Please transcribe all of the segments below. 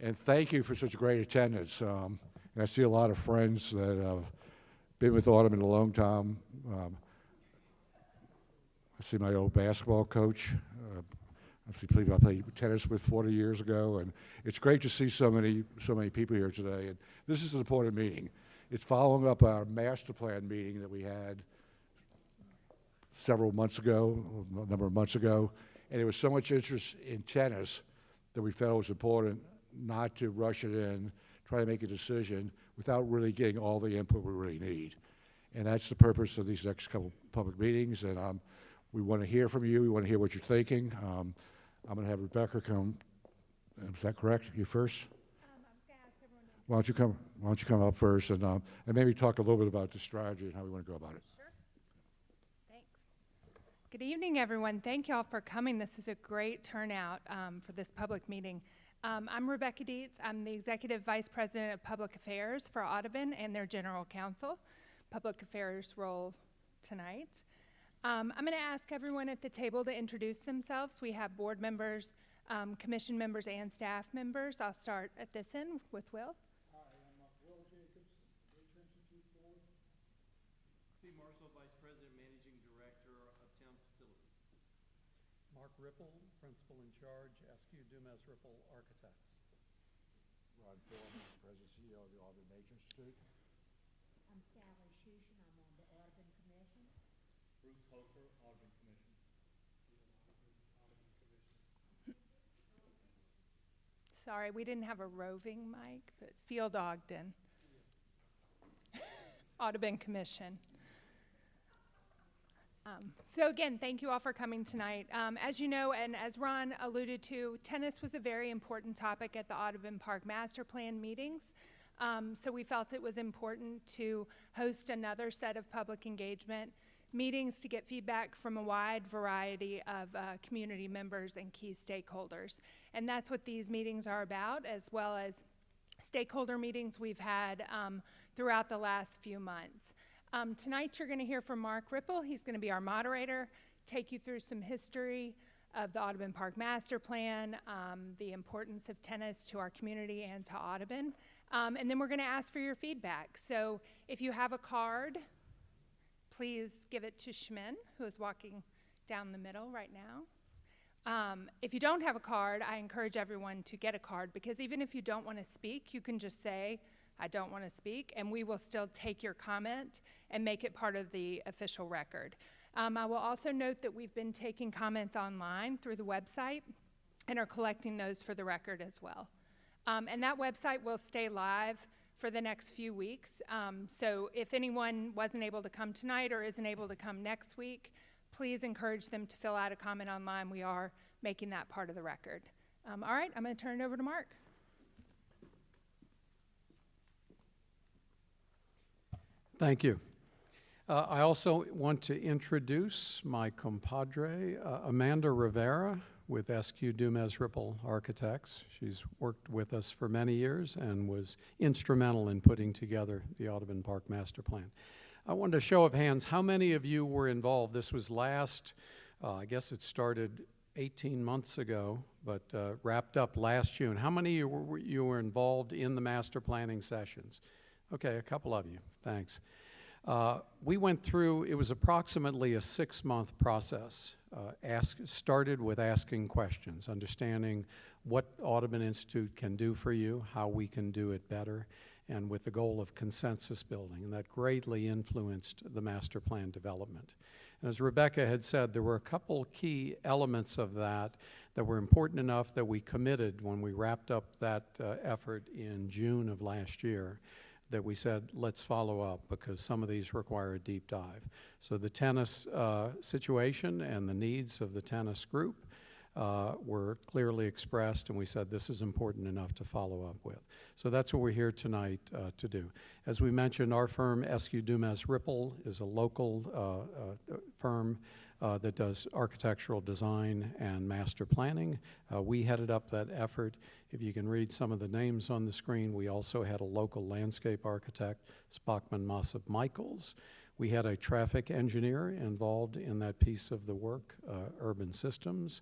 And thank you for such great attendance. And I see a lot of friends that have been with Audubon a long time. I see my old basketball coach. I see people I played tennis with 40 years ago, and it's great to see so many people here today. And this is an important meeting. It's following up our master plan meeting that we had several months ago, a number of months ago, and there was so much interest in tennis that we felt it was important not to rush it in, try to make a decision without really getting all the input we really need. And that's the purpose of these next couple public meetings, and we want to hear from you. We want to hear what you're thinking. I'm going to have Rebecca come. Is that correct? You first? I was going to ask everyone to Why don't you come up first and maybe talk a little bit about the strategy and how we want to go about it. Sure. Thanks. Good evening, everyone. Thank you all for coming. This is a great turnout for this public meeting. I'm Rebecca Dietz. I'm the Executive Vice President of Public Affairs for Audubon and their General Counsel. Public Affairs role tonight. I'm going to ask everyone at the table to introduce themselves. We have board members, commission members, and staff members. I'll start at this end with Will. Hi, I'm Will Jacobs, Nature Institute Board. Steve Marshall, Vice President, Managing Director of Town Facilities. Mark Ripple, Principal in Charge, SQ Dumas Ripple Architects. Ron Thorman, President CEO of the Audubon Nature Institute. I'm Sally Shushan. I'm on the Audubon Commission. Bruce Hofer, Audubon Commission. Sorry, we didn't have a roving mic, but Field Ogden. Audubon Commission. So again, thank you all for coming tonight. As you know, and as Ron alluded to, tennis was a very important topic at the Audubon Park Master Plan meetings. So we felt it was important to host another set of public engagement meetings to get feedback from a wide variety of community members and key stakeholders. And that's what these meetings are about, as well as stakeholder meetings we've had throughout the last few months. Tonight you're going to hear from Mark Ripple. He's going to be our moderator, take you through some history of the Audubon Park Master Plan, the importance of tennis to our community and to Audubon. And then we're going to ask for your feedback. So if you have a card, please give it to Schmin, who is walking down the middle right now. If you don't have a card, I encourage everyone to get a card, because even if you don't want to speak, you can just say, I don't want to speak, and we will still take your comment and make it part of the official record. I will also note that we've been taking comments online through the website and are collecting those for the record as well. And that website will stay live for the next few weeks. So if anyone wasn't able to come tonight or isn't able to come next week, please encourage them to fill out a comment online. We are making that part of the record. All right, I'm going to turn it over to Mark. Thank you. I also want to introduce my compadre, Amanda Rivera, with SQ Dumas Ripple Architects. She's worked with us for many years and was instrumental in putting together the Audubon Park Master Plan. I wanted a show of hands. How many of you were involved? This was I guess it started 18 months ago, but wrapped up last June. How many of you were involved in the master planning sessions? Okay, a couple of you, thanks. We went through, it was approximately a 6-month process. Started with asking questions, understanding what Audubon Institute can do for you, how we can do it better, and with the goal of consensus building, and that greatly influenced the master plan development. And as Rebecca had said, there were a couple key elements of that that were important enough that we committed when we wrapped up that effort in June of last year, that we said, let's follow up, because some of these require a deep dive. So the tennis situation and the needs of the tennis group were clearly expressed, and we said this is important enough to follow up with. So that's what we're here tonight to do. As we mentioned, our firm, SQ Dumas Ripple, is a local firm that does architectural design and master planning. We headed up that effort. If you can read some of the names on the screen, we also had a local landscape architect, Spockman Mossop Michaels. We had a traffic engineer involved in that piece of the work, Urban Systems.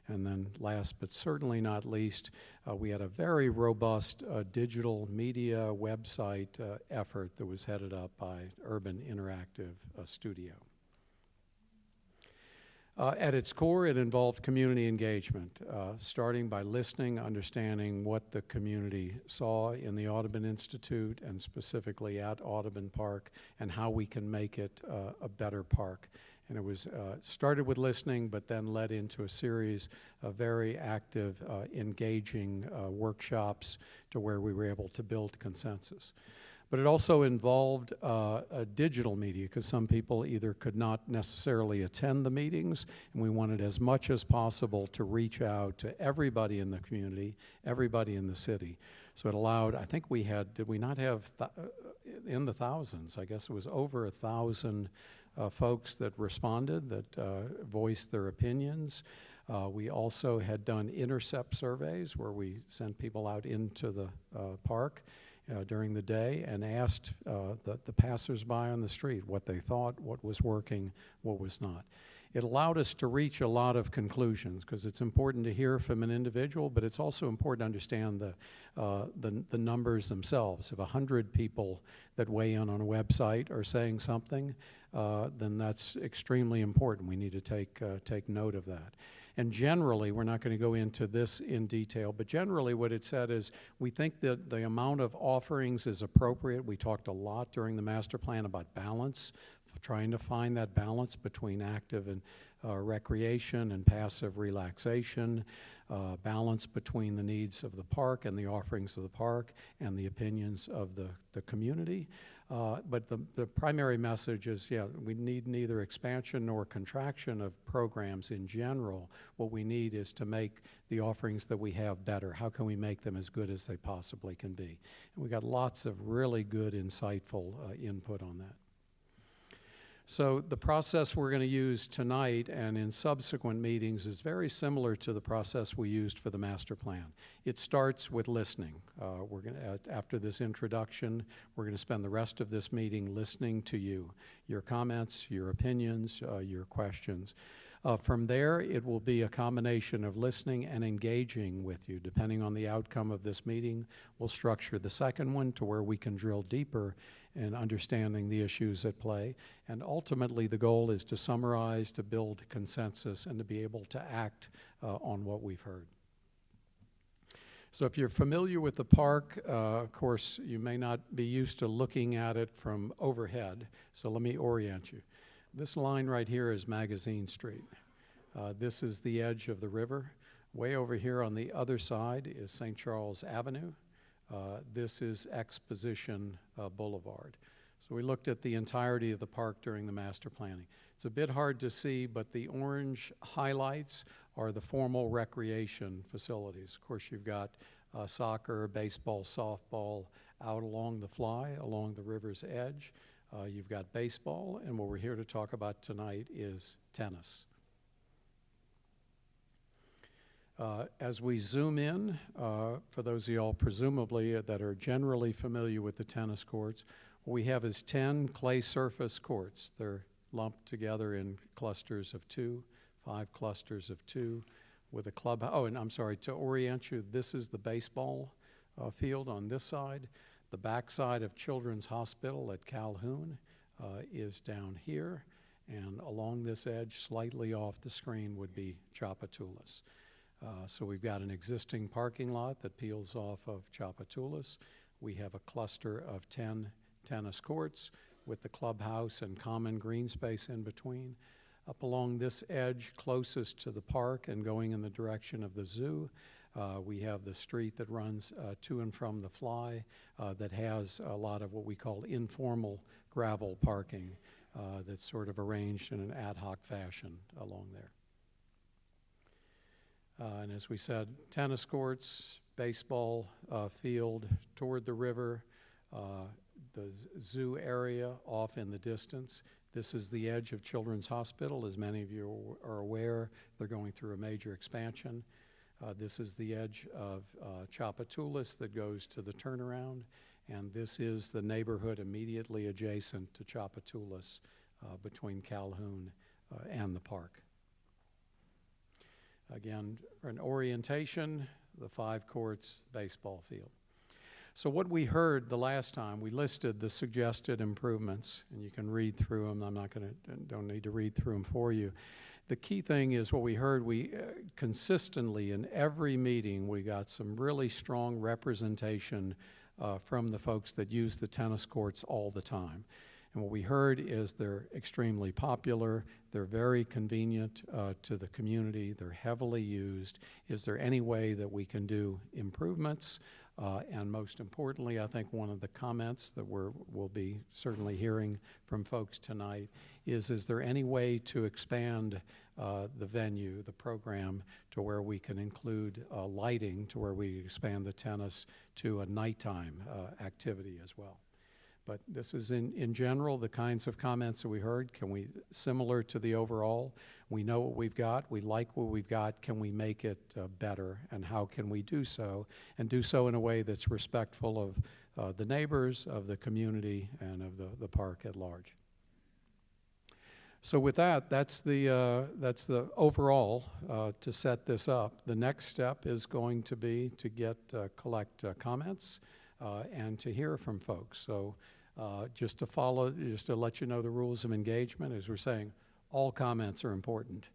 And then last but certainly not least, we had a very robust digital media website effort that was headed up by Urban Interactive Studio. At its core, it involved community engagement, starting by listening, understanding what the community saw in the Audubon Institute and specifically at Audubon Park and how we can make it a better park. And it was started with listening, but then led into a series of very active, engaging workshops to where we were able to build consensus. But it also involved digital media, because some people either could not necessarily attend the meetings, and we wanted as much as possible to reach out to everybody in the community, everybody in the city. So it allowed, I think we had, did we not have, in the thousands, I guess it was over 1,000 folks that responded, that voiced their opinions. We also had done intercept surveys where we sent people out into the park during the day and asked the passersby on the street what they thought, what was working, what was not. It allowed us to reach a lot of conclusions, because it's important to hear from an individual, but it's also important to understand the numbers themselves. If 100 people that weigh in on a website are saying something, then that's extremely important. We need to take note of that. And generally, we're not going to go into this in detail, but generally what it said is we think that the amount of offerings is appropriate. We talked a lot during the master plan about balance, trying to find that balance between active and recreation and passive relaxation, balance between the needs of the park and the offerings of the park and the opinions of the community. But the primary message is, yeah, we need neither expansion nor contraction of programs in general. What we need is to make the offerings that we have better. How can we make them as good as they possibly can be? And we got lots of really good, insightful input on that. So the process we're going to use tonight and in subsequent meetings is very similar to the process we used for the master plan. It starts with listening. We're going to, after this introduction, we're going to spend the rest of this meeting listening to you, your comments, your opinions, your questions. From there, it will be a combination of listening and engaging with you. Depending on the outcome of this meeting, we'll structure the second one to where we can drill deeper in understanding the issues at play. And ultimately, the goal is to summarize, to build consensus, and to be able to act on what we've heard. So if you're familiar with the park, of course, you may not be used to looking at it from overhead. So let me orient you. This line right here is Magazine Street. This is the edge of the river. Way over here on the other side is St. Charles Avenue. This is Exposition Boulevard. So we looked at the entirety of the park during the master planning. It's a bit hard to see, but the orange highlights are the formal recreation facilities. Of course, you've got soccer, baseball, softball out along the fly, along the river's edge. You've got baseball, and what we're here to talk about tonight is tennis. As we zoom in, for those of y'all presumably that are generally familiar with the tennis courts, what we have is 10 clay surface courts. They're lumped together in clusters of 2, 5 clusters of 2, with a club. Oh, and I'm sorry, to orient you, this is the baseball field on this side. The backside of Children's Hospital at Calhoun is down here, and along this edge, slightly off the screen, would be Tchoupitoulas. So we've got an existing parking lot that peels off of Tchoupitoulas. We have a cluster of 10 tennis courts with the clubhouse and common green space in between. Up along this edge, closest to the park and going in the direction of the zoo, we have the street that runs to and from the fly that has a lot of what we call informal gravel parking that's sort of arranged in an ad hoc fashion along there. And as we said, tennis courts, baseball field toward the river, the zoo area off in the distance. This is the edge of Children's Hospital. As many of you are aware, they're going through a major expansion. This is the edge of Tchoupitoulas that goes to the turnaround, and this is the neighborhood immediately adjacent to Tchoupitoulas between Calhoun and the park. Again, for an orientation, the 5 courts, baseball field. So what we heard the last time, we listed the suggested improvements, and you can read through them. Don't need to read through them for you. The key thing is what we heard, consistently in every meeting, we got some really strong representation from the folks that use the tennis courts all the time. And what we heard is they're extremely popular, they're very convenient to the community, they're heavily used. Is there any way that we can do improvements? And most importantly, I think one of the comments that we'll be certainly hearing from folks tonight is there any way to expand the venue, the program, to where we can include lighting, to where we expand the tennis to a nighttime activity as well. But this is in general the kinds of comments that we heard. Similar to the overall, we know what we've got, we like what we've got, can we make it better, and how can we do so, and do so in a way that's respectful of the neighbors, of the community, and of the park at large. So with that, that's the overall to set this up. The next step is going to be to collect comments and to hear from folks. So just to let you know the rules of engagement, as we're saying, all comments are important.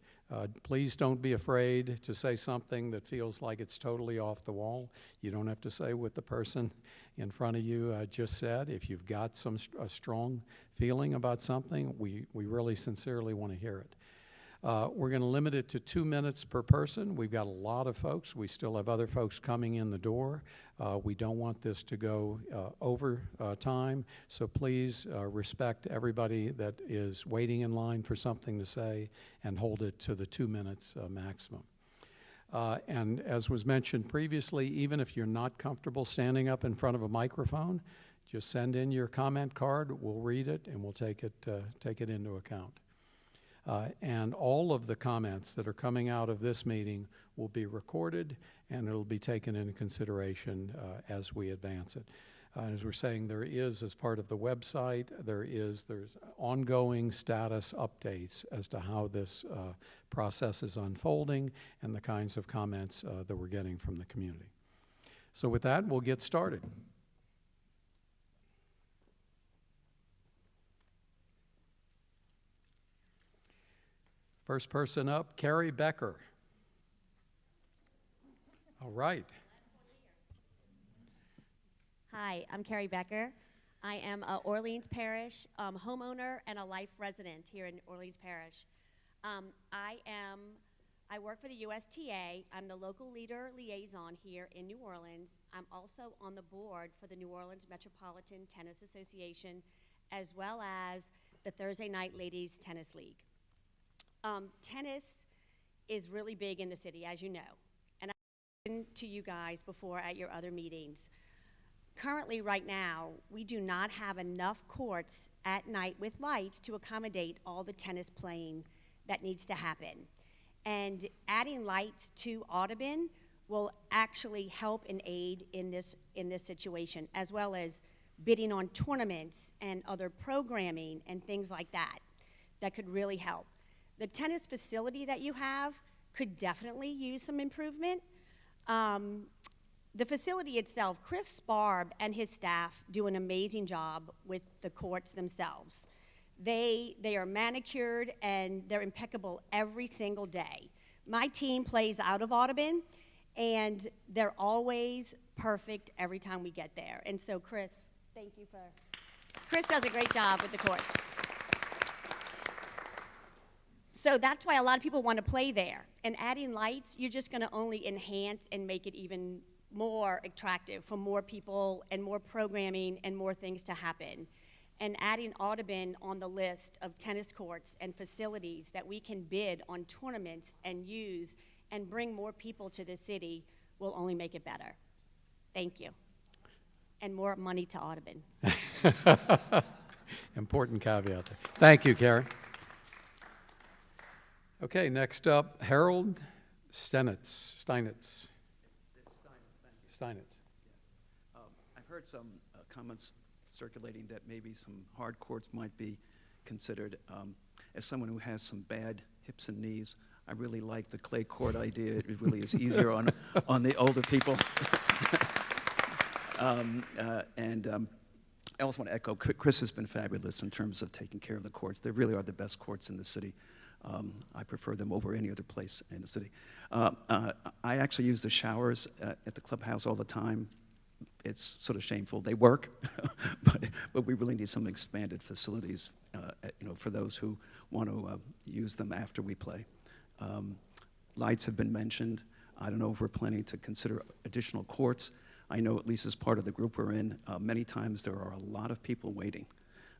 Please don't be afraid to say something that feels like it's totally off the wall. You don't have to say what the person in front of you just said. If you've got a strong feeling about something, we really sincerely want to hear it. We're going to limit it to 2 minutes per person. We've got a lot of folks. We still have other folks coming in the door. We don't want this to go over time, so please respect everybody that is waiting in line for something to say and hold it to the 2 minutes maximum. And as was mentioned previously, even if you're not comfortable standing up in front of a microphone, just send in your comment card. We'll read it and we'll take it into account. And all of the comments that are coming out of this meeting will be recorded and it'll be taken into consideration as we advance it. As we're saying, there is, as part of the website, there's ongoing status updates as to how this process is unfolding and the kinds of comments that we're getting from the community. So with that, we'll get started. First person up, Carrie Becker. All right. Hi, I'm Carrie Becker. I am a Orleans Parish homeowner and a life resident here in Orleans Parish. I work for the USTA. I'm the local leader liaison here in New Orleans. I'm also on the board for the New Orleans Metropolitan Tennis Association, as well as the Thursday Night Ladies Tennis League. Tennis is really big in the city, as you know, and I've been to you guys before at your other meetings. Currently, right now, we do not have enough courts at night with lights to accommodate all the tennis playing that needs to happen. And adding lights to Audubon will actually help and aid in this situation, as well as bidding on tournaments and other programming and things like that could really help. The tennis facility that you have could definitely use some improvement. The facility itself, Chris Barb and his staff do an amazing job with the courts themselves. They are manicured and they're impeccable every single day. My team plays out of Audubon and they're always perfect every time we get there. And so Chris, Chris does a great job with the courts. So that's why a lot of people want to play there. And adding lights, you're just going to only enhance and make it even more attractive for more people and more programming and more things to happen. And adding Audubon on the list of tennis courts and facilities that we can bid on tournaments and use and bring more people to the city will only make it better. Thank you. And more money to Audubon. Important caveat there. Thank you, Carrie. Okay, next up, Harold Steinitz. Steinitz. Steinitz. Yes. I've heard some comments circulating that maybe some hard courts might be considered. As someone who has some bad hips and knees, I really like the clay court idea. It really is easier on the older people. I also want to echo, Chris has been fabulous in terms of taking care of the courts. They really are the best courts in the city. I prefer them over any other place in the city. I actually use the showers at the clubhouse all the time. It's sort of shameful. They work, but we really need some expanded facilities, for those who want to use them after we play. Lights have been mentioned. I don't know if we're planning to consider additional courts. I know, at least as part of the group we're in, many times there are a lot of people waiting.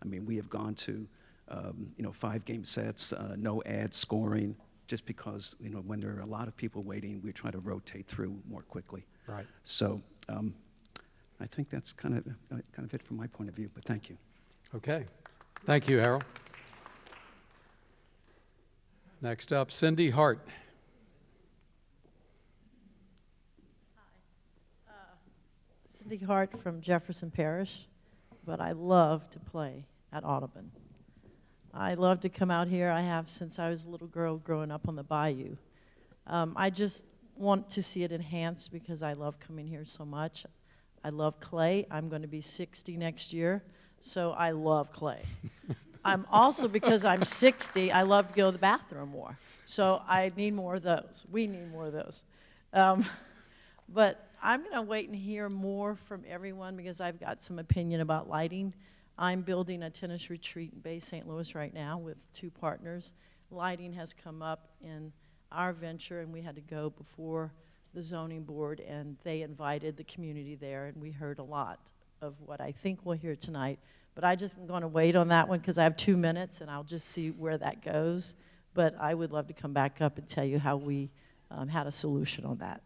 I mean, we have gone to 5-game sets, no ad scoring, just because when there are a lot of people waiting, we try to rotate through more quickly. Right. So I think that's kind of it from my point of view. But thank you. Okay. Thank you, Harold. Next up, Cindy Hart. Cindy Hart from Jefferson Parish, but I love to play at Audubon. I love to come out here. I have since I was a little girl growing up on the bayou. I just want to see it enhanced because I love coming here so much. I love clay. I'm going to be 60 next year, so I love clay. I'm also, because I'm 60, I love to go to the bathroom more. So I need more of those. We need more of those. But I'm going to wait and hear more from everyone because I've got some opinion about lighting. I'm building a tennis retreat in Bay St. Louis right now with 2 partners. Lighting has come up in our venture, and we had to go before the zoning board, and they invited the community there, and we heard a lot of what I think we'll hear tonight. But I just am going to wait on that one because I have 2 minutes, and I'll just see where that goes. But I would love to come back up and tell you how we had a solution on that.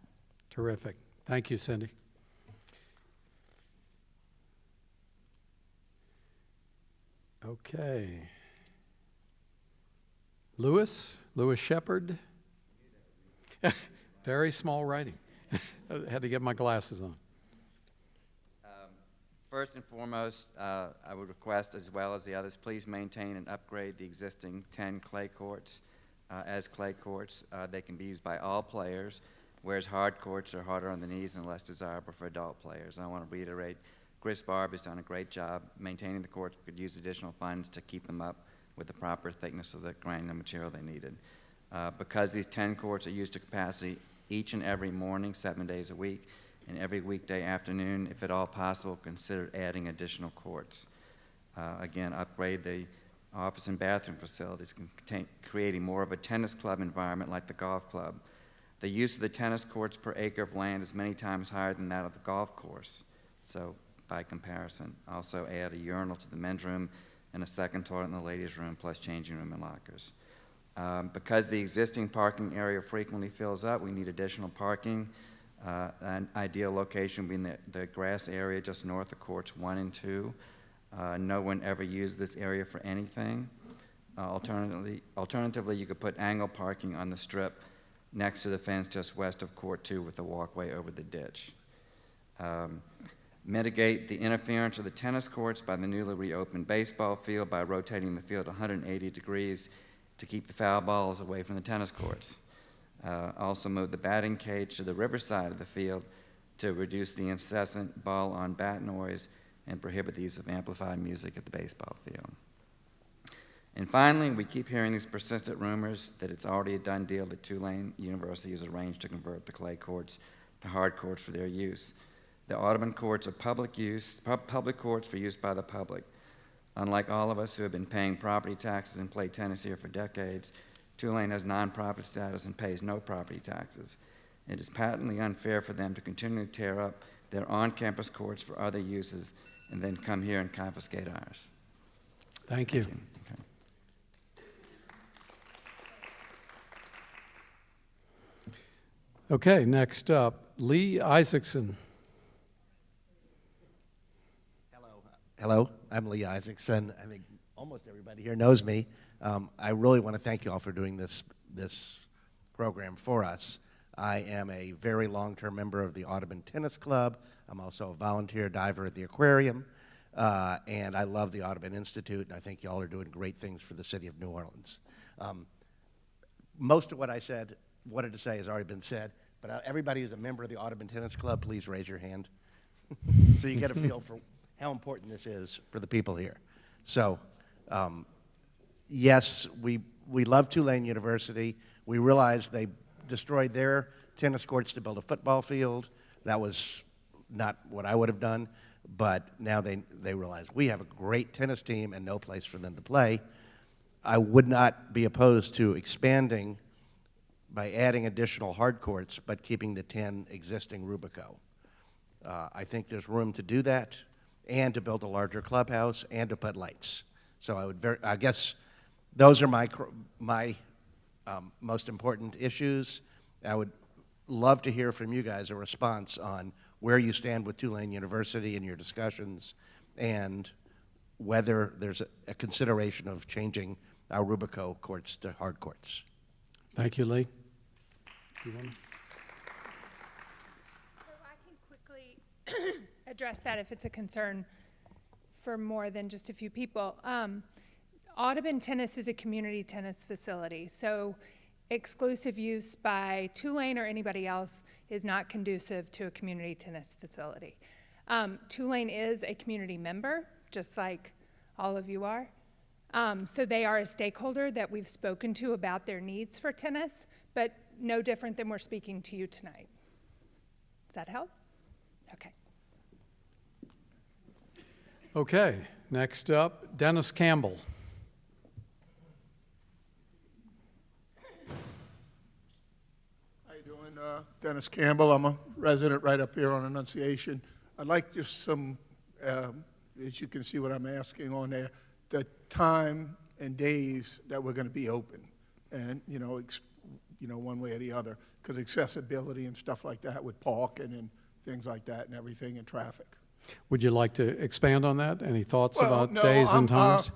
Terrific. Thank you, Cindy. Okay. Lewis Shepherd. Very small writing. I had to get my glasses on. First and foremost, I would request, as well as the others, please maintain and upgrade the existing 10 clay courts as clay courts. They can be used by all players, whereas hard courts are harder on the knees and less desirable for adult players. And I want to reiterate, Chris Barb has done a great job maintaining the courts. We could use additional funds to keep them up with the proper thickness of the granular material they needed. Because these 10 courts are used to capacity each and every morning, 7 days a week, and every weekday afternoon, if at all possible, consider adding additional courts. Again, upgrade the office and bathroom facilities, creating more of a tennis club environment like the golf club. The use of the tennis courts per acre of land is many times higher than that of the golf course. So by comparison, also add a urinal to the men's room and a second toilet in the ladies' room, plus changing room and lockers. Because the existing parking area frequently fills up, we need additional parking. An ideal location being the grass area just north of courts 1 and 2. No one ever used this area for anything. Alternatively, you could put angle parking on the strip next to the fence just west of court 2 with a walkway over the ditch. Mitigate the interference of the tennis courts by the newly reopened baseball field by rotating the field 180 degrees to keep the foul balls away from the tennis courts. Also move the batting cage to the riverside of the field to reduce the incessant ball-on-bat noise and prohibit the use of amplified music at the baseball field. And finally, we keep hearing these persistent rumors that it's already a done deal that Tulane University has arranged to convert the clay courts to hard courts for their use. The Audubon courts are public courts for use by the public. Unlike all of us who have been paying property taxes and play tennis here for decades, Tulane has nonprofit status and pays no property taxes. It is patently unfair for them to continue to tear up their on-campus courts for other uses and then come here and confiscate ours. Thank you. Okay, next up, Lee Isakson. Hello, I'm Lee Isakson. I think almost everybody here knows me. I really want to thank you all for doing this program for us. I am a very long-term member of the Audubon Tennis Club. I'm also a volunteer diver at the aquarium, and I love the Audubon Institute, and I think you all are doing great things for the city of New Orleans. most of what I wanted to say has already been said, but everybody who's a member of the Audubon Tennis Club, please raise your hand. So you get a feel for how important this is for the people here. So, yes, we love Tulane University. We realize they destroyed their tennis courts to build a football field. That was not what I would have done, but now they realize we have a great tennis team and no place for them to play. I would not be opposed to expanding by adding additional hard courts, but keeping the 10 existing Rubico. I think there's room to do that, and to build a larger clubhouse, and to put lights. So I guess those are my most important issues. I would love to hear from you guys a response on where you stand with Tulane University in your discussions, and whether there's a consideration of changing our Rubico courts to hard courts. Thank you, Lee. You want to? So I can quickly address that if it's a concern for more than just a few people. Audubon Tennis is a community tennis facility, so exclusive use by Tulane or anybody else is not conducive to a community tennis facility. Tulane is a community member, just like all of you are. So they are a stakeholder that we've spoken to about their needs for tennis, but no different than we're speaking to you tonight. Does that help? Okay. Okay, next up, Dennis Campbell. How you doing? Dennis Campbell. I'm a resident right up here on Annunciation. I'd like just some, as you can see what I'm asking on there, the time and days that we're going to be open, and one way or the other, because accessibility and stuff like that with parking and things like that and everything, and traffic. Would you like to expand on that? Any thoughts Well, about no, days and times?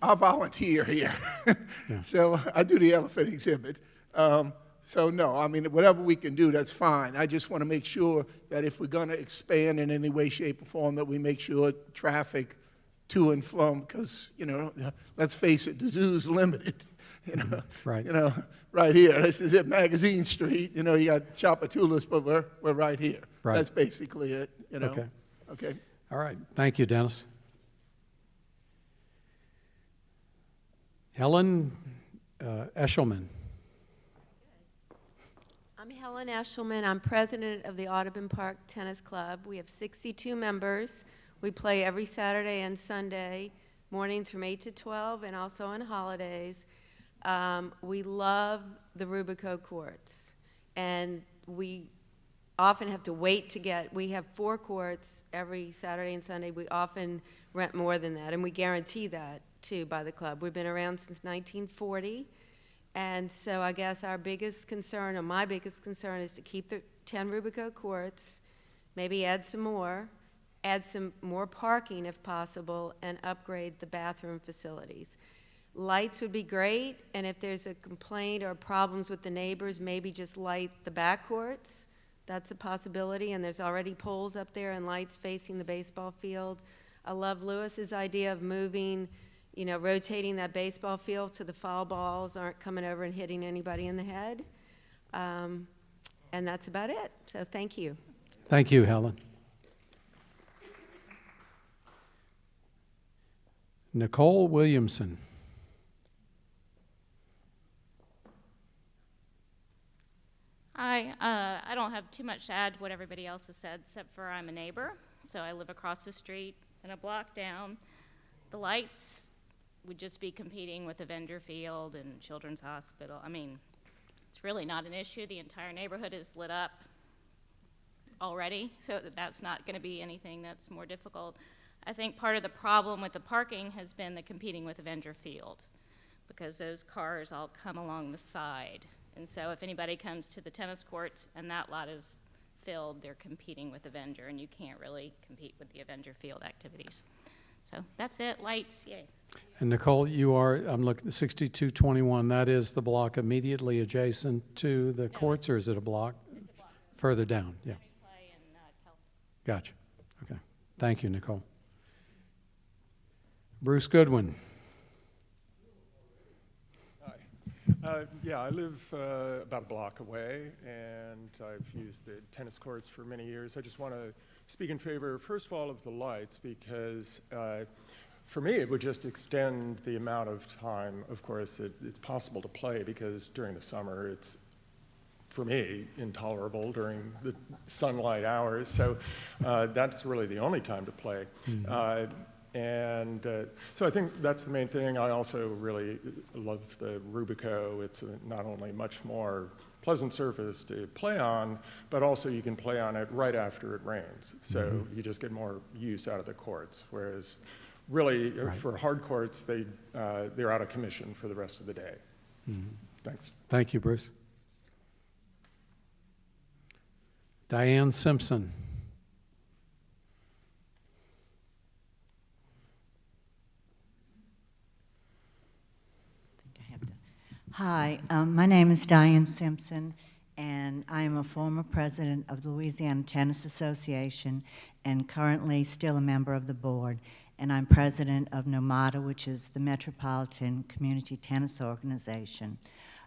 I volunteer here, Yeah. so I do the elephant exhibit. So no, I mean, whatever we can do, that's fine. I just want to make sure that if we're going to expand in any way, shape, or form, that we make sure traffic to and from, because, let's face it, the zoo's limited. Right. Right here. This is it, Magazine Street. You got Chapatulas, but we're right here. Right. That's basically it. Okay. Okay. All right. Thank you, Dennis. Helen Eshelman. I'm Helen Eshelman. I'm president of the Audubon Park Tennis Club. We have 62 members. We play every Saturday and Sunday mornings from 8 to 12, and also on holidays. We love the Rubico courts, and we often have to wait to get, we have 4 courts every Saturday and Sunday. We often rent more than that, and we guarantee that, too, by the club. We've been around since 1940, and so I guess our biggest concern, or my biggest concern, is to keep the 10 Rubico courts, maybe add some more parking if possible, and upgrade the bathroom facilities. Lights would be great, and if there's a complaint or problems with the neighbors, maybe just light the back courts. That's a possibility, and there's already poles up there and lights facing the baseball field. I love Lewis's idea of moving, rotating that baseball field so the foul balls aren't coming over and hitting anybody in the head. And that's about it, so thank you. Thank you, Helen. Nicole Williamson. Hi, I don't have too much to add to what everybody else has said, except for I'm a neighbor, so I live across the street and a block down. The lights would just be competing with Avenger Field and Children's Hospital. I mean, it's really not an issue. The entire neighborhood is lit up already, so that's not going to be anything that's more difficult. I think part of the problem with the parking has been the competing with Avenger Field, because those cars all come along the side. And so if anybody comes to the tennis courts and that lot is filled, they're competing with Avenger, and you can't really compete with the Avenger Field activities. So that's it. Lights, yay. And Nicole, I'm looking at 6221. That is the block immediately adjacent to the courts, or is it a block? It's a block. Further down, yeah. Play and Gotcha. Okay. Thank you, Nicole. Bruce Goodwin. Yeah, I live about a block away, and I've used the tennis courts for many years. I just want to speak in favor, first of all, of the lights, because for me, it would just extend the amount of time, of course, it's possible to play, because during the summer, it's, for me, intolerable during the sunlight hours. So that's really the only time to play. So I think that's the main thing. I also really love the Rubico. It's not only much more pleasant surface to play on, but also you can play on it right after it rains. So you just get more use out of the courts. Whereas really for hard courts, they're out of commission for the rest of the day. Thanks. Thank you, Bruce. Diane Simpson. Hi, my name is Diane Simpson, and I am a former president of the Louisiana Tennis Association and currently still a member of the board. And I'm president of NOMATA, which is the Metropolitan Community Tennis Organization.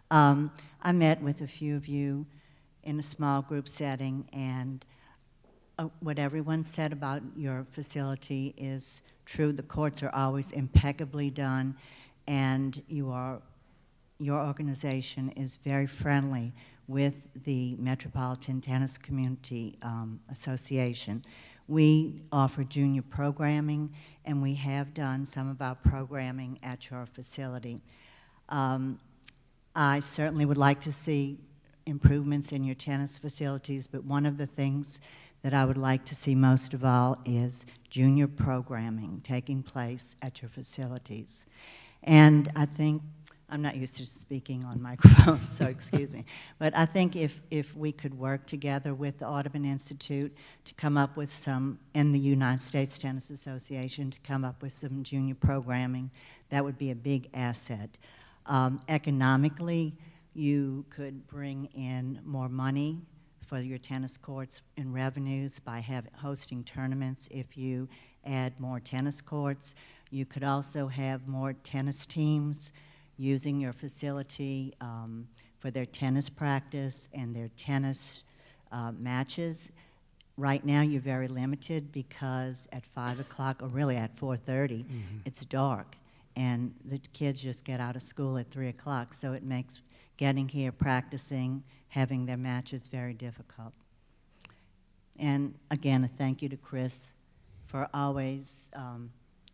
I met with a few of you in a small group setting, and what everyone said about your facility is true. The courts are always impeccably done, and your organization is very friendly with the Metropolitan Tennis Community Association. We offer junior programming, and we have done some of our programming at your facility. I certainly would like to see improvements in your tennis facilities, but one of the things that I would like to see most of all is junior programming taking place at your facilities. And I think, I'm not used to speaking on microphones, so excuse me, but I think if we could work together with the Audubon Institute to come up with some, and the United States Tennis Association to come up with some junior programming, that would be a big asset. Economically, you could bring in more money for your tennis courts in revenues by hosting tournaments. If you add more tennis courts, you could also have more tennis teams using your facility for their tennis practice and their tennis matches. Right now, you're very limited because at 5 o'clock, or really at 4:30, it's dark, and the kids just get out of school at 3 o'clock, so it makes getting here, practicing, having their matches very difficult. And again, a thank you to Chris for always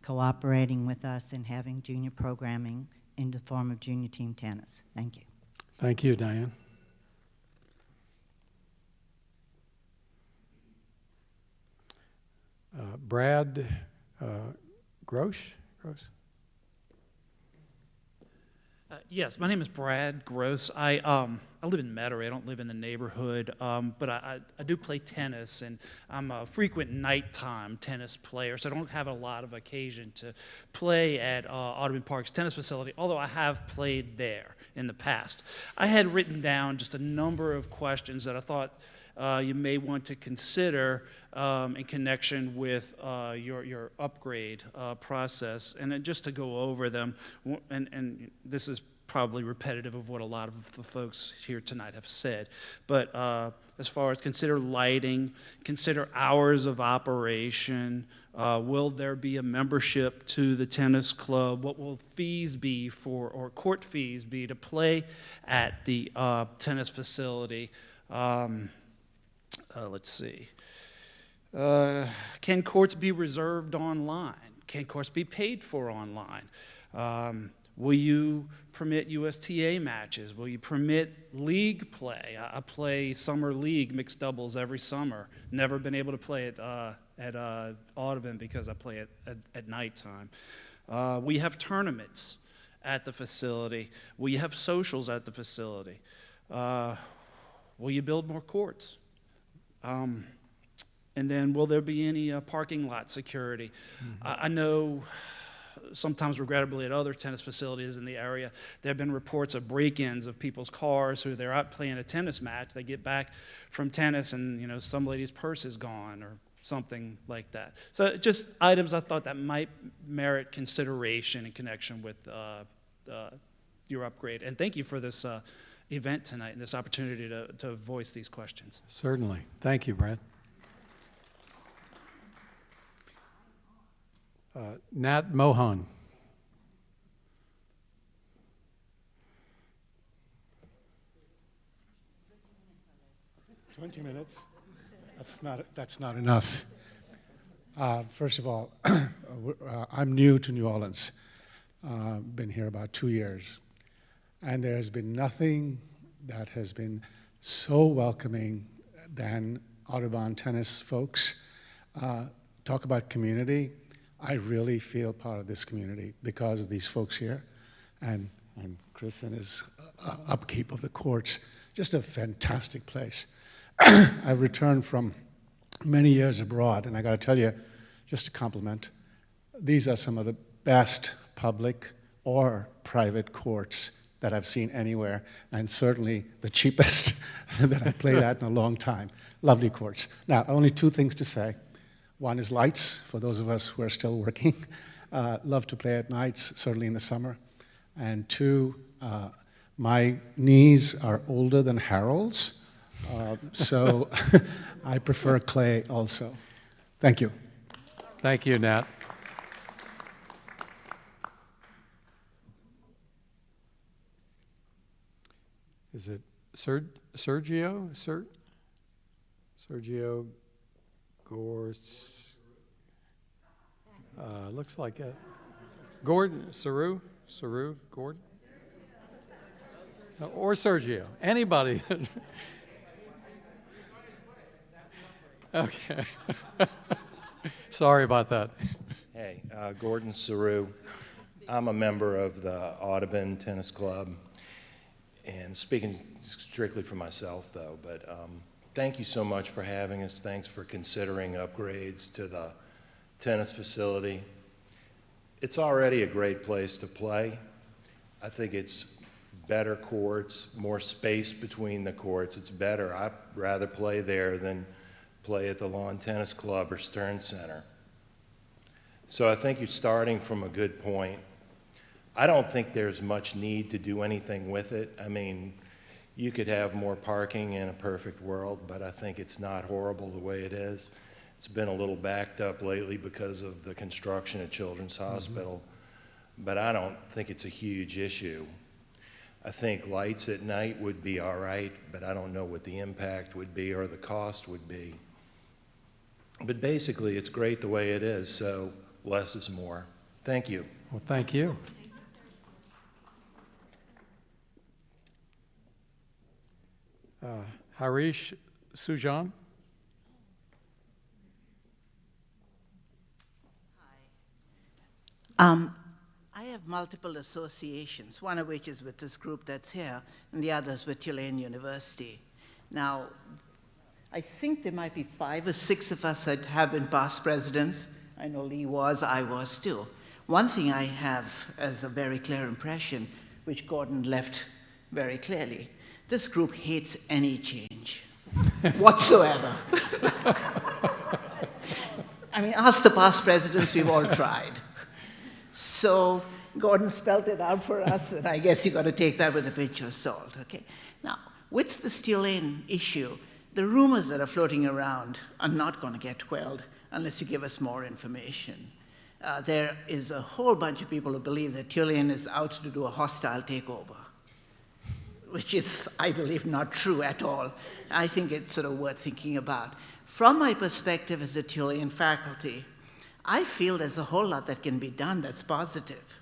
cooperating with us and having junior programming in the form of junior team tennis. Thank you. Thank you, Diane. Brad Grolsch? Yes, my name is Brad Gross. I live in Metairie. I don't live in the neighborhood, but I do play tennis, and I'm a frequent nighttime tennis player, so I don't have a lot of occasion to play at Audubon Park's tennis facility, although I have played there in the past. I had written down just a number of questions that I thought you may want to consider in connection with your upgrade process. And then just to go over them, and this is probably repetitive of what a lot of the folks here tonight have said, but as far as consider lighting, consider hours of operation, will there be a membership to the tennis club? What will fees be for, or court fees be to play at the tennis facility? Let's see. Can courts be reserved online? Can courts be paid for online? Will you permit USTA matches? Will you permit league play? I play summer league mixed doubles every summer. Never been able to play at Audubon because I play at nighttime. We have tournaments at the facility. We have socials at the facility. Will you build more courts? And then will there be any parking lot security? I know sometimes regrettably at other tennis facilities in the area, there have been reports of break-ins of people's cars who they're out playing a tennis match. They get back from tennis and some lady's purse is gone or something like that. So just items I thought that might merit consideration in connection with your upgrade. And thank you for this event tonight and this opportunity to voice these questions. Certainly. Thank you, Brad. Nat Mohan. Minutes? That's not enough. First of all, I'm new to New Orleans. Been here about 2 years. And there has been nothing that has been so welcoming than Audubon Tennis folks. Talk about community. I really feel part of this community because of these folks here. And Chris and his upkeep of the courts. Just a fantastic place. I've returned from many years abroad, and I got to tell you, just a compliment, these are some of the best public or private courts that I've seen anywhere, and certainly the cheapest that I've played at in a long time. Lovely courts. Now, only 2 things to say. One is lights, for those of us who are still working. Love to play at nights, certainly in the summer. And 2, my knees are older than Harold's. So I prefer clay also. Thank you. Thank you, Nat. Is it Sergio? Sergio Gors. Looks like it. Gordon, Saru, Gordon? Or Sergio, anybody. Okay. Sorry about that. Hey, Gordon Saru. I'm a member of the Audubon Tennis Club, and speaking strictly for myself, though, but thank you so much for having us. Thanks for considering upgrades to the tennis facility. It's already a great place to play. I think it's better courts, more space between the courts. It's better. I'd rather play there than play at the Lawn Tennis Club or Stern Center. So I think you're starting from a good point. I don't think there's much need to do anything with it. I mean, you could have more parking in a perfect world, but I think it's not horrible the way it is. It's been a little backed up lately because of the construction at Children's Hospital, but I don't think it's a huge issue. I think lights at night would be all right, but I don't know what the impact would be or the cost would be. But basically, it's great the way it is, so less is more. Thank you. Well, thank you. Harish Sujan. I have multiple associations, one of which is with this group that's here, and the other is with Tulane University. Now, I think there might be 5 or 6 of us that have been past presidents. I know Lee was, I was too. One thing I have as a very clear impression, which Gordon left very clearly, this group hates any change whatsoever. I mean, ask the past presidents, we've all tried. So Gordon spelled it out for us, and I guess you got to take that with a pinch of salt, okay? Now, with the Tulane issue, the rumors that are floating around are not going to get quelled unless you give us more information. There is a whole bunch of people who believe that Tulane is out to do a hostile takeover, which is, I believe, not true at all. I think it's sort of worth thinking about. From my perspective as a Tulane faculty, I feel there's a whole lot that can be done that's positive,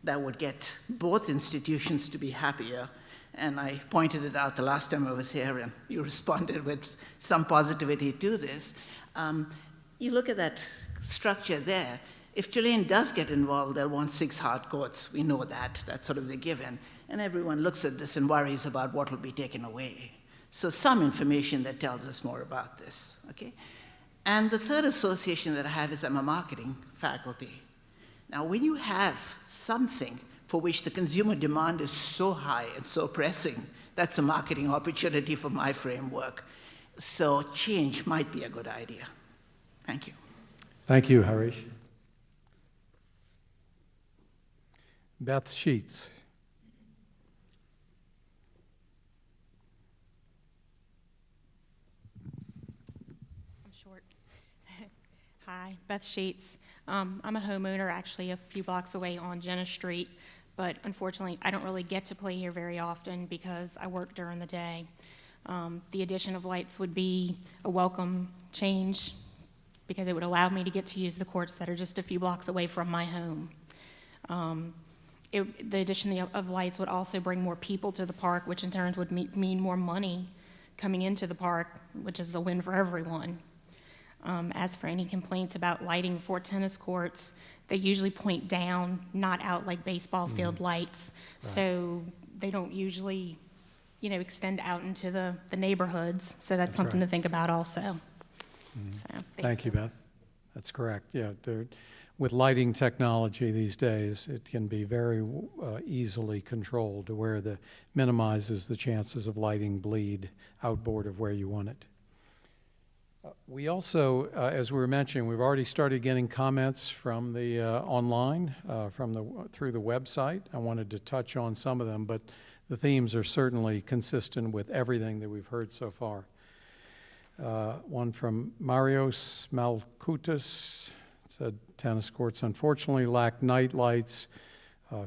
that would get both institutions to be happier. And I pointed it out the last time I was here, and you responded with some positivity to this. You look at that structure there. If Tulane does get involved, they'll want 6 hard courts. We know that. That's sort of the given. And everyone looks at this and worries about what will be taken away. So some information that tells us more about this, okay? And the third association that I have is I'm a marketing faculty. Now, when you have something for which the consumer demand is so high and so pressing, that's a marketing opportunity for my framework. So change might be a good idea. Thank you. Thank you, Harish. Beth Sheets. Hi, Beth Sheets. I'm a homeowner actually a few blocks away on Jenna Street, but unfortunately I don't really get to play here very often because I work during the day. The addition of lights would be a welcome change because it would allow me to get to use the courts that are just a few blocks away from my home. The addition of lights would also bring more people to the park, which in turn would mean more money coming into the park, which is a win for everyone. As for any complaints about lighting for tennis courts, they usually point down, not out like baseball field lights. Right. So they don't usually, extend out into the neighborhoods. So that's something to think about also. So, thank you, Beth. That's correct. Yeah, with lighting technology these days, it can be very easily controlled to where it minimizes the chances of lighting bleed outboard of where you want it. We also, as we were mentioning, we've already started getting comments from the online, through the website. I wanted to touch on some of them, but the themes are certainly consistent with everything that we've heard so far. One from Marios Malkoutas said, tennis courts unfortunately lack night lights.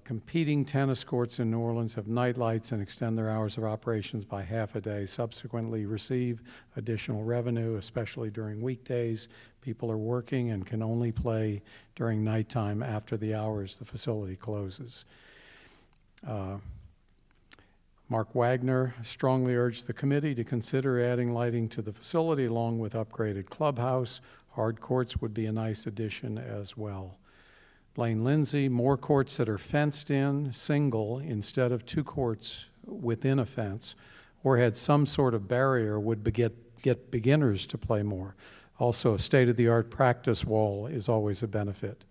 Competing tennis courts in New Orleans have night lights and extend their hours of operations by half a day, subsequently receive additional revenue, especially during weekdays. People are working and can only play during nighttime after the hours the facility closes. Mark Wagner strongly urged the committee to consider adding lighting to the facility along with upgraded clubhouse. Hard courts would be a nice addition as well. Blaine Lindsay, more courts that are fenced in, single, instead of 2 courts within a fence, or had some sort of barrier would get beginners to play more. Also, a state-of-the-art practice wall is always a benefit.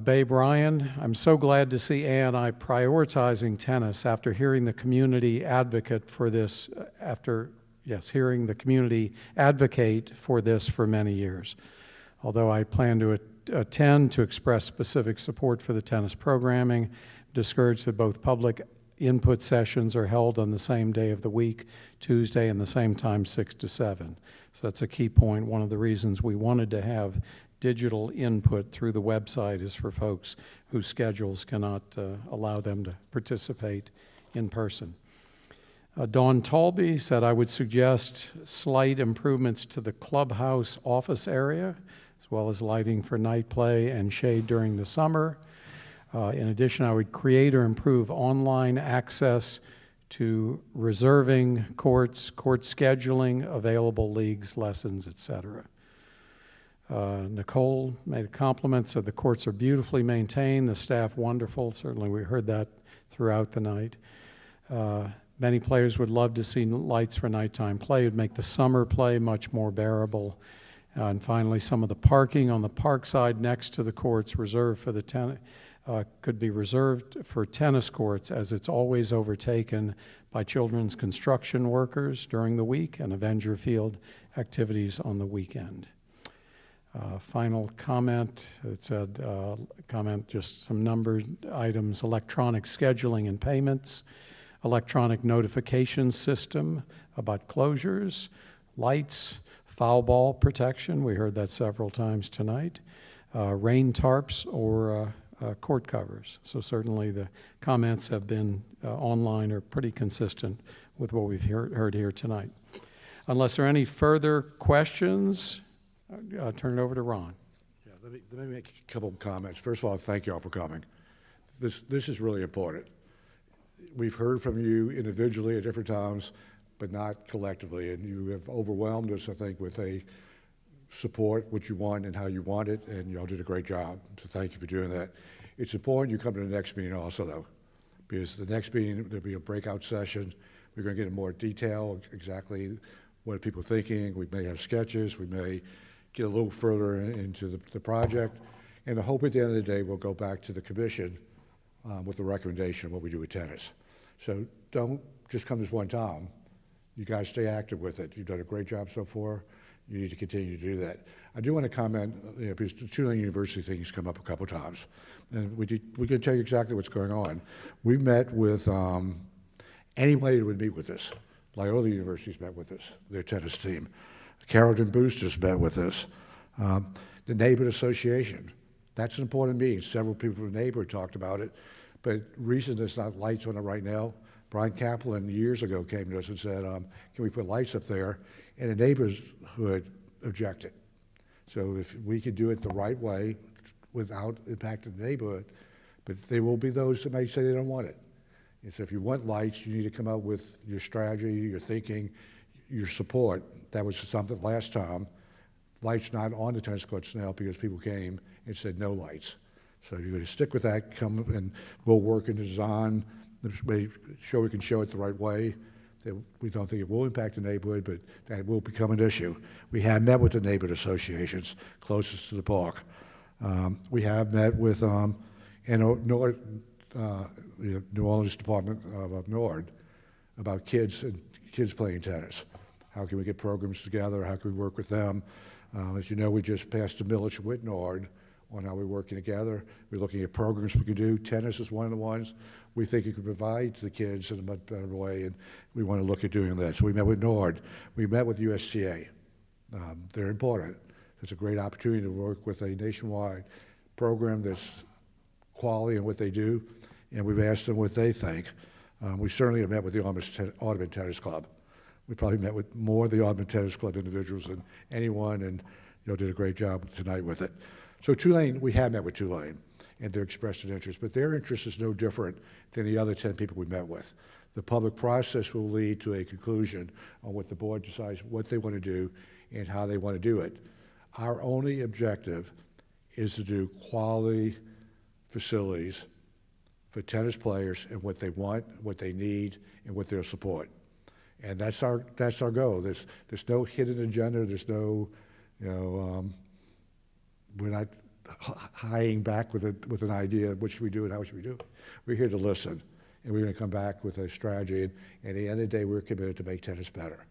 Babe Ryan, I'm so glad to see ANI prioritizing tennis after hearing the community advocate for this, hearing the community advocate for this for many years. Although I plan to attend to express specific support for the tennis programming, discouraged that both public input sessions are held on the same day of the week, Tuesday, and the same time, 6 to 7. So that's a key point. One of the reasons we wanted to have digital input through the website is for folks whose schedules cannot allow them to participate in person. Dawn Talby said, I would suggest slight improvements to the clubhouse office area, as well as lighting for night play and shade during the summer. In addition, I would create or improve online access to reserving courts, court scheduling, available leagues, lessons, etc. Nicole made a compliment, said the courts are beautifully maintained, the staff wonderful. Certainly we heard that throughout the night. Many players would love to see lights for nighttime play. It would make the summer play much more bearable. And finally, some of the parking on the park side next to the courts reserved for the could be reserved for tennis courts, as it's always overtaken by children's construction workers during the week and Avenger Field activities on the weekend. Final comment, it said, just some numbered items, electronic scheduling and payments, electronic notification system about closures, lights, foul ball protection, we heard that several times tonight, rain tarps or court covers. So certainly the comments have been online are pretty consistent with what we've heard here tonight. Unless there are any further questions, I'll turn it over to Ron. Yeah, let me make a couple of comments. First of all, thank you all for coming. This is really important. We've heard from you individually at different times, but not collectively, and you have overwhelmed us, I think, with a support what you want and how you want it, and y'all did a great job, so thank you for doing that. It's important you come to the next meeting also, though, because the next meeting, there'll be a breakout session. We're going to get in more detail, exactly what people are thinking. We may have sketches. We may get a little further into the project, and the hope at the end of the day, we'll go back to the commission with a recommendation of what we do with tennis. So don't just come this one time. You guys stay active with it. You've done a great job so far. You need to continue to do that. I do want to comment, because the Tulane University things come up a couple times, and we can tell you exactly what's going on. We met with anybody that would meet with us. Loyola University's met with us, their tennis team. Carrollton Boosters met with us. The neighborhood association, that's an important meeting. Several people from the neighborhood talked about it, but reason there's not lights on it right now, Brian Kaplan years ago came to us and said, can we put lights up there? And the neighborhood objected. So if we could do it the right way without impacting the neighborhood, but there will be those that may say they don't want it. And so if you want lights, you need to come up with your strategy, your thinking, your support. That was something last time. Lights not on the tennis courts now because people came and said no lights. So you're going to stick with that, come and we'll work in the design, make sure we can show it the right way. That we don't think it will impact the neighborhood, but that will become an issue. We have met with the neighborhood associations closest to the park. We have met with New Orleans Department of NORD about kids playing tennis. How can we get programs together? How can we work with them? As you know, we just passed a millage with NORD on how we're working together. We're looking at programs we can do. Tennis is one of the ones we think it could provide to the kids in a much better way, and we want to look at doing that. So we met with NORD. We met with USTA. They're important. It's a great opportunity to work with a nationwide program that's quality in what they do, and we've asked them what they think. We certainly have met with the Audubon Tennis Club. We probably met with more of the Audubon Tennis Club individuals than anyone, and did a great job tonight with it. So Tulane, we have met with Tulane, and they're expressed an interest, but their interest is no different than the other 10 people we met with. The public process will lead to a conclusion on what the board decides, what they want to do, and how they want to do it. Our only objective is to do quality facilities for tennis players and what they want, what they need, and what they'll support. And that's our goal. There's no hidden agenda. There's no, we're not hiding back with an idea of what should we do and how should we do it. We're here to listen, and we're going to come back with a strategy. And at the end of the day, we're committed to make tennis better.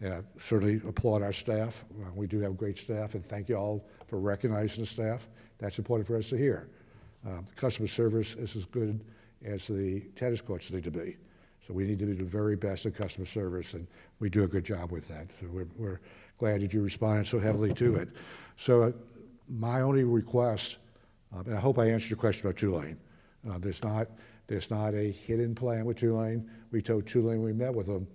And I certainly applaud our staff. We do have great staff, and thank you all for recognizing the staff. That's important for us to hear. Customer service is as good as the tennis courts need to be. So we need to do the very best in customer service, and we do a good job with that. So we're glad that you responded so heavily to it. So my only request, and I hope I answered your question about Tulane. There's not a hidden plan with Tulane. We told Tulane when we met with them,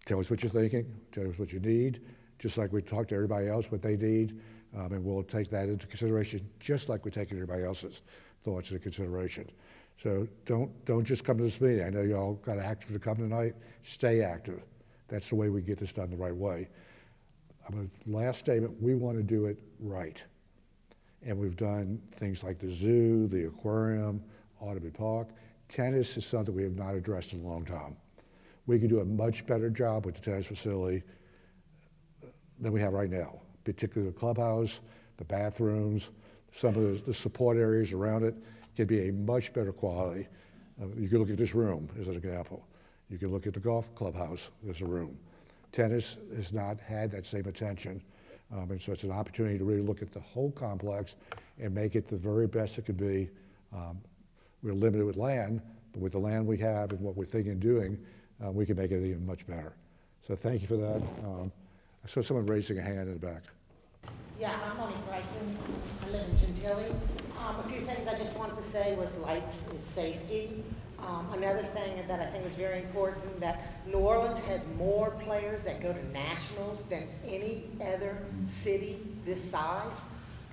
tell us what you're thinking, tell us what you need, just like we talked to everybody else what they need, and we'll take that into consideration, just like we're taking everybody else's thoughts into consideration. So don't just come to this meeting. I know you all got active to come tonight. Stay active. That's the way we get this done the right way. Last statement, we want to do it right. And we've done things like the zoo, the aquarium, Audubon Park. Tennis is something we have not addressed in a long time. We can do a much better job with the tennis facility than we have right now, particularly the clubhouse, the bathrooms, some of the support areas around it can be a much better quality. You can look at this room as an example. You can look at the golf clubhouse as a room. Tennis has not had that same attention, and so it's an opportunity to really look at the whole complex and make it the very best it could be. We're limited with land, but with the land we have and what we're thinking of doing, we can make it even much better. So thank you for that. I saw someone raising a hand in the back. Yeah, I'm Monique Bryson. I live in Gentilly. A few things I just wanted to say was lights is safety. Another thing that I think is very important, that New Orleans has more players that go to nationals than any other city this size,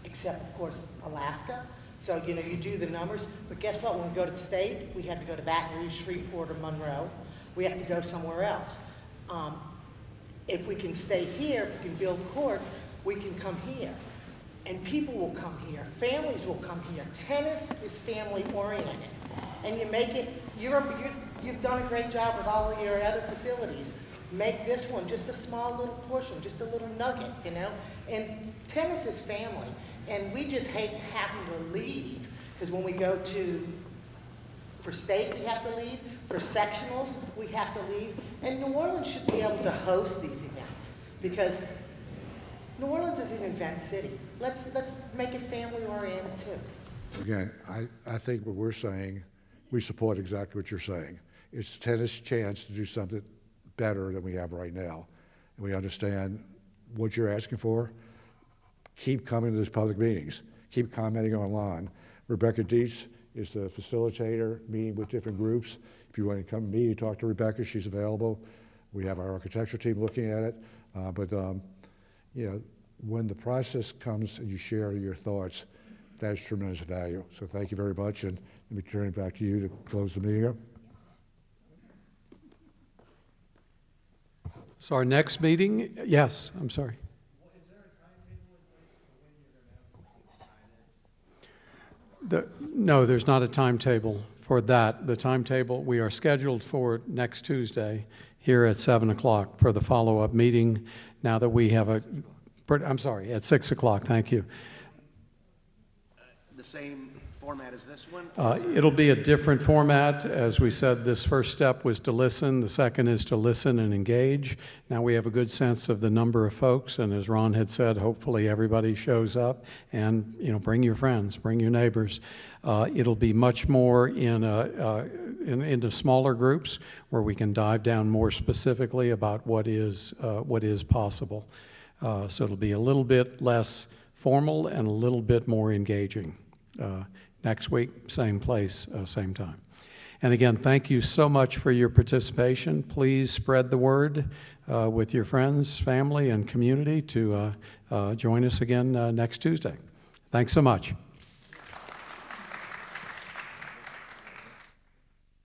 except, of course, Alaska. So, you do the numbers. But guess what? When we go to the state, we have to go to Baton Rouge, Shreveport, or Monroe. We have to go somewhere else. If we can stay here, if we can build courts, we can come here. And people will come here. Families will come here. Tennis is family-oriented. And you make it, you've done a great job with all of your other facilities. Make this one just a small little portion, just a little nugget, And tennis is family. And we just hate having to leave. Because when we go for state, we have to leave. For sectionals, we have to leave. And New Orleans should be able to host these events. Because New Orleans is an event city. Let's make it family-oriented, too. Again, I think what we're saying, we support exactly what you're saying. It's tennis' chance to do something better than we have right now. And we understand what you're asking for. keep coming to these public meetings, keep commenting online. Rebecca Dietz is the facilitator, meeting with different groups. If you want to come meet and talk to Rebecca, she's available. We have our architecture team looking at it. You know, when the process comes and you share your thoughts, that's tremendous value. So thank you very much, and let me turn it back to you to close the meeting up. So our next meeting, yes, I'm sorry. No, there's not a timetable for that. The timetable, we are scheduled for next Tuesday here at 7 o'clock for the follow-up meeting. Now that we have I'm sorry, at 6 o'clock, thank you. The same format as this one? It'll be a different format. As we said, this first step was to listen. The second is to listen and engage. Now we have a good sense of the number of folks, and as Ron had said, hopefully everybody shows up, and bring your friends, bring your neighbors. It'll be much more into smaller groups where we can dive down more specifically about what is possible. So it'll be a little bit less formal and a little bit more engaging. Next week, same place, same time. And again, thank you so much for your participation. Please spread the word with your friends, family, and community to join us again next Tuesday. Thanks so much.